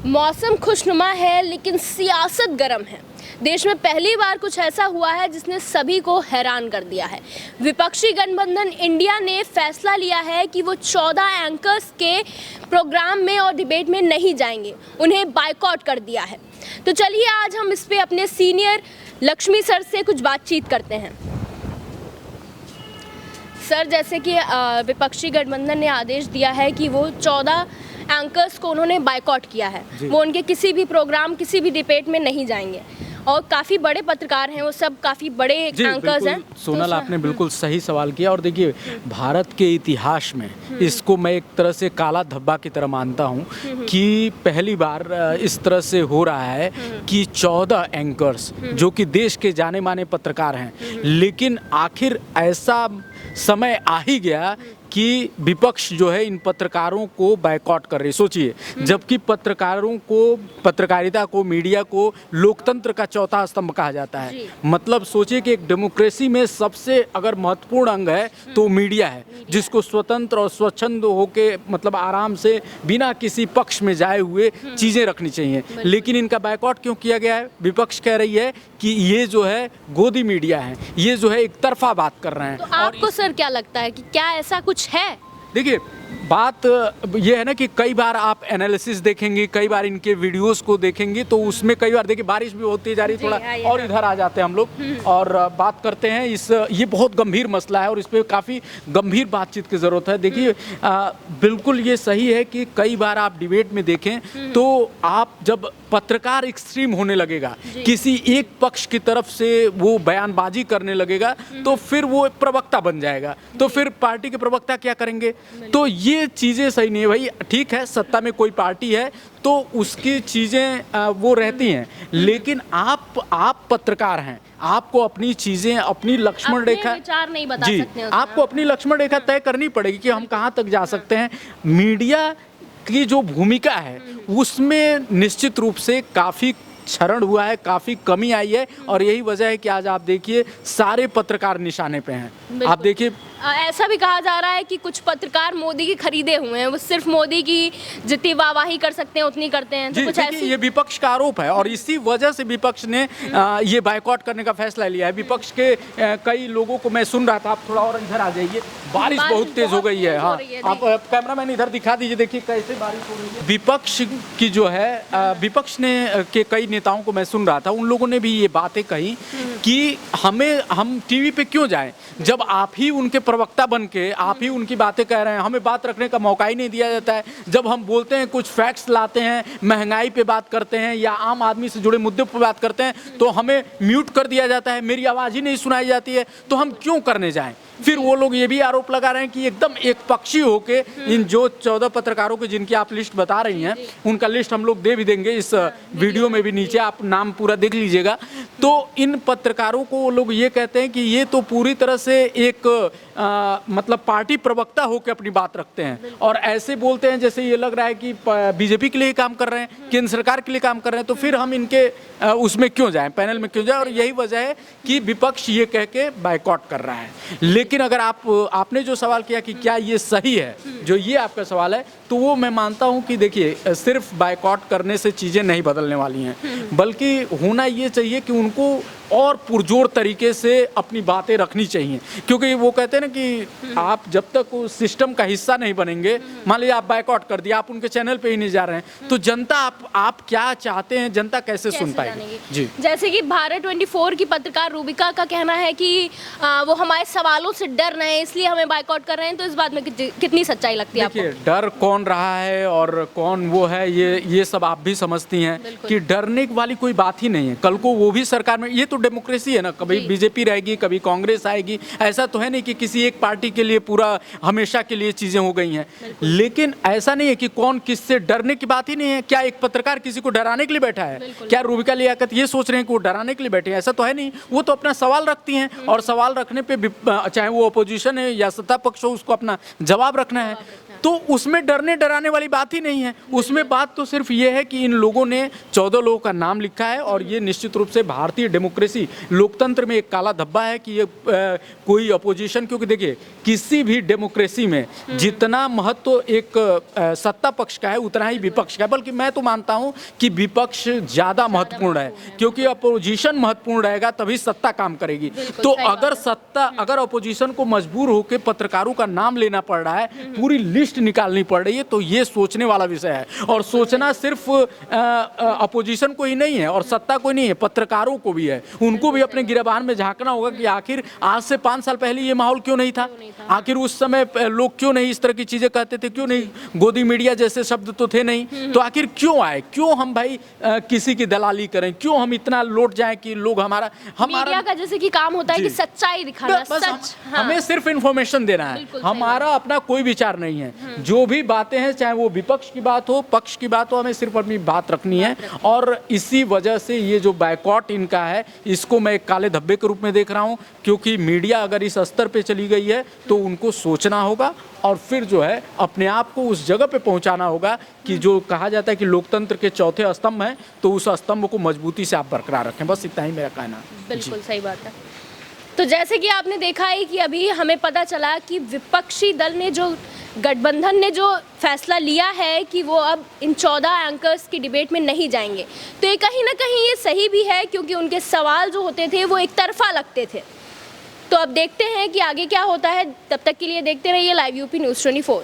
मौसम खुशनुमा है लेकिन सियासत गर्म है। देश में पहली बार कुछ ऐसा हुआ है जिसने सभी को हैरान कर दिया है। विपक्षी गठबंधन इंडिया ने फैसला लिया है कि वो 14 एंकर्स के प्रोग्राम में और डिबेट में नहीं जाएंगे, उन्हें बायकॉट कर दिया है। तो चलिए आज हम इस पे अपने सीनियर लक्ष्मी सर से कुछ बातचीत करते हैं। सर, जैसे कि विपक्षी गठबंधन ने आदेश दिया है कि वो 14 एंकर्स को उन्होंने बायकॉट किया है, वो उनके किसी भी प्रोग्राम, किसी भी डिबेट में नहीं जाएंगे और काफ़ी बड़े पत्रकार हैं, वो सब काफ़ी बड़े एंकर्स हैं। सोनल, आपने बिल्कुल सही सवाल किया और देखिए भारत के इतिहास में इसको मैं एक तरह से काला धब्बा की तरह मानता हूँ कि पहली बार इस तरह से हो रहा है कि 14 एंकर्स जो कि देश के जाने माने पत्रकार हैं, लेकिन आखिर ऐसा समय आ ही गया कि विपक्ष जो है इन पत्रकारों को बायकॉट कर रही। सोचिए, जबकि पत्रकारों को, पत्रकारिता को, मीडिया को लोकतंत्र का चौथा स्तंभ कहा जाता है। मतलब सोचिए कि एक डेमोक्रेसी में सबसे अगर महत्वपूर्ण अंग है तो मीडिया है, जिसको स्वतंत्र और स्वच्छंद होके मतलब आराम से बिना किसी पक्ष में जाए हुए चीज़ें रखनी चाहिए। लेकिन इनका बायकॉट क्यों किया गया है? विपक्ष कह रही है कि ये जो है गोदी मीडिया है, ये जो है एक तरफा बात कर रहे हैं। तो आपको सर क्या लगता है कि क्या ऐसा कुछ है? देखिए, बात ये है ना कि कई बार आप एनालिसिस देखेंगे, कई बार इनके वीडियोस को देखेंगे तो उसमें कई बार देखिए बारिश भी होती जा रही है, थोड़ा और इधर आ जाते हैं हम लोग और बात करते हैं ये बहुत गंभीर मसला है और इस पे काफ़ी गंभीर बातचीत की ज़रूरत है। देखिए, बिल्कुल ये सही है कि कई बार आप डिबेट में देखें तो आप जब पत्रकार एक्सट्रीम होने लगेगा, किसी एक पक्ष की तरफ से वो बयानबाजी करने लगेगा तो फिर वो प्रवक्ता बन जाएगा, तो फिर पार्टी के प्रवक्ता क्या करेंगे? तो ये चीज़ें सही नहीं है भाई। ठीक है, सत्ता में कोई पार्टी है तो उसकी चीज़ें वो रहती हैं, लेकिन आप पत्रकार हैं, आपको अपनी चीज़ें, अपनी लक्ष्मण रेखा, विचार नहीं बता सकते हैं, आपको अपनी लक्ष्मण रेखा तय करनी पड़ेगी कि हम कहाँ तक जा सकते हैं। मीडिया की जो भूमिका है उसमें निश्चित रूप से काफ़ी क्षरण हुआ है, काफ़ी कमी आई है और यही वजह है कि आज आप देखिए सारे पत्रकार निशाने पे हैं। आप देखिए, ऐसा भी कहा जा रहा है कि कुछ पत्रकार मोदी के खरीदे हुए हैं, वो सिर्फ मोदी की जितनी वाहवाही कर सकते हैं उतनी करते हैं। तो कुछ ऐसी, ये विपक्ष का आरोप है और इसी वजह से विपक्ष ने ये बायकॉट करने का फैसला लिया है। विपक्ष के कई लोगों को मैं सुन रहा था, आप थोड़ा और इधर आ जाइए, बारिश बहुत तेज हो गई है। हाँ, आप कैमरामैन इधर दिखा दीजिए, देखिए कैसे बारिश हो रही है। विपक्ष की जो है, विपक्ष ने के कई नेताओं को मैं सुन रहा था, उन लोगों ने भी ये बातें कही कि हम टीवी पे क्यों जाएं जब आप ही उनके प्रवक्ता बन के आप ही उनकी बातें कह रहे हैं, हमें बात रखने का मौका ही नहीं दिया जाता है। जब हम बोलते हैं, कुछ फैक्ट्स लाते हैं, महंगाई पे बात करते हैं या आम आदमी से जुड़े मुद्दे पर बात करते हैं तो हमें म्यूट कर दिया जाता है, मेरी आवाज़ ही नहीं सुनाई जाती है, तो हम क्यों करने जाएं? फिर वो लोग ये भी आरोप लगा रहे हैं कि एकदम एक पक्षी होके इन जो 14 पत्रकारों के जिनकी आप लिस्ट बता रही हैं, उनका लिस्ट हम लोग दे भी देंगे इस वीडियो में भी, नीचे आप नाम पूरा देख लीजिएगा। तो इन पत्रकारों को वो लोग ये कहते हैं कि ये तो पूरी तरह से एक मतलब पार्टी प्रवक्ता होकर अपनी बात रखते हैं और ऐसे बोलते हैं जैसे ये लग रहा है कि बीजेपी के लिए काम कर रहे हैं, केंद्र सरकार के लिए काम कर रहे हैं। तो फिर हम इनके उसमें क्यों जाएं, पैनल में क्यों जाएं? और यही वजह है कि विपक्ष ये कह के बायकॉट कर रहा है। लेकिन अगर आपने जो सवाल किया कि क्या ये सही है, जो ये आपका सवाल है, तो वो मैं मानता हूँ कि देखिए सिर्फ बायकॉट करने से चीज़ें नहीं बदलने वाली हैं, बल्कि होना ये चाहिए कि उनको और पुरजोर तरीके से अपनी बातें रखनी चाहिए। क्योंकि वो कहते हैं ना कि आप जब तक उस सिस्टम का हिस्सा नहीं बनेंगे, मान लीजिए आप बायकॉट कर दिया, आप उनके चैनल पे ही नहीं जा रहे हैं, तो जनता आप क्या चाहते हैं, जनता कैसे सुन पाएगी? जी, जैसे कि भारत 24 की पत्रकार रूबिका का कहना है कि वो हमारे सवालों से डर रहे हैं इसलिए हमें बायकॉट कर रहे हैं, तो इस बात में कितनी सच्चाई लगती है आपको? देखिए, डर कौन रहा है और कौन वो है, ये सब आप भी समझती हैं कि डरने वाली कोई बात ही नहीं है। कल को वो भी सरकार में, ये तो डेमोक्रेसी है ना, कभी बीजेपी रहेगी, कभी कांग्रेस आएगी, ऐसा तो है नहीं कि किसी एक पार्टी के लिए पूरा हमेशा के लिए चीजें हो गई हैं। लेकिन ऐसा नहीं है कि कौन किससे डरने की बात ही नहीं है। क्या एक पत्रकार किसी को डराने के लिए बैठा है? क्या रूबिका लियाकत ये सोच रहे हैं कि वो डराने के लिए बैठे हैं? ऐसा तो है नहीं। वो तो अपना सवाल रखती हैं और सवाल रखने पे चाहे वो अपोजिशन है या सत्ता पक्ष हो, उसको अपना जवाब रखना है। तो उसमें डरने डराने वाली बात ही नहीं है। उसमें बात तो सिर्फ ये है कि इन लोगों ने 14 लोगों का नाम लिखा है और ये निश्चित रूप से भारतीय डेमोक्रेसी लोकतंत्र में एक काला धब्बा है कि ये कोई अपोजिशन, क्योंकि देखिए किसी भी डेमोक्रेसी में जितना महत्व एक सत्ता पक्ष का है उतना ही विपक्ष का है, बल्कि मैं तो मानता हूं कि विपक्ष ज़्यादा महत्वपूर्ण है, क्योंकि अपोजिशन महत्वपूर्ण रहेगा तभी सत्ता काम करेगी। तो अगर अपोजिशन को मजबूर होकर पत्रकारों का नाम लेना पड़ रहा है, पूरी लिस्ट निकालनी पड़ रही है, तो ये सोचने वाला विषय है। और सोचना सिर्फ अपोजिशन को ही नहीं है और सत्ता को ही नहीं है, पत्रकारों को भी है। उनको भी अपने गिरबान में झांकना होगा कि आखिर आज से 5 साल पहले ये माहौल क्यों नहीं था, आखिर उस समय लोग क्यों नहीं इस तरह की चीजें कहते थे, क्यों नहीं गोदी मीडिया जैसे शब्द तो थे नहीं, तो आखिर क्यों आए, क्यों हम भाई किसी की दलाली करें, क्यों हम इतना लौट जाएं कि लोग हमारा मीडिया का जैसे कि काम होता है कि सच्चाई दिखाना, सच हमें सिर्फ इंफॉर्मेशन देना है, हमारा अपना कोई विचार नहीं है। जो भी बातें हैं, चाहे वो विपक्ष की बात हो, पक्ष की बात हो, हमें सिर्फ अपनी बात रखनी है। और इसी वजह से ये जो बायकॉट इनका है, इसको मैं एक काले धब्बे के रूप में देख रहा हूं, क्योंकि मीडिया अगर इस स्तर पे चली गई है तो उनको सोचना होगा और फिर जो है अपने आप को उस जगह पे पहुंचाना होगा कि जो कहा जाता है कि लोकतंत्र के चौथे स्तंभ हैं, तो उस स्तंभ को मजबूती से आप बरकरार रखें। बस इतना ही मेरा कहना है। बिल्कुल सही बात है। तो जैसे कि आपने देखा है कि अभी हमें पता चला कि विपक्षी दल ने जो गठबंधन ने जो फैसला लिया है कि वो अब इन 14 एंकर्स की डिबेट में नहीं जाएंगे, तो ये कहीं ना कहीं ये सही भी है, क्योंकि उनके सवाल जो होते थे वो एक तरफा लगते थे। तो अब देखते हैं कि आगे क्या होता है। तब तक के लिए देखते रहिए लाइव यूपी न्यूज़ 24।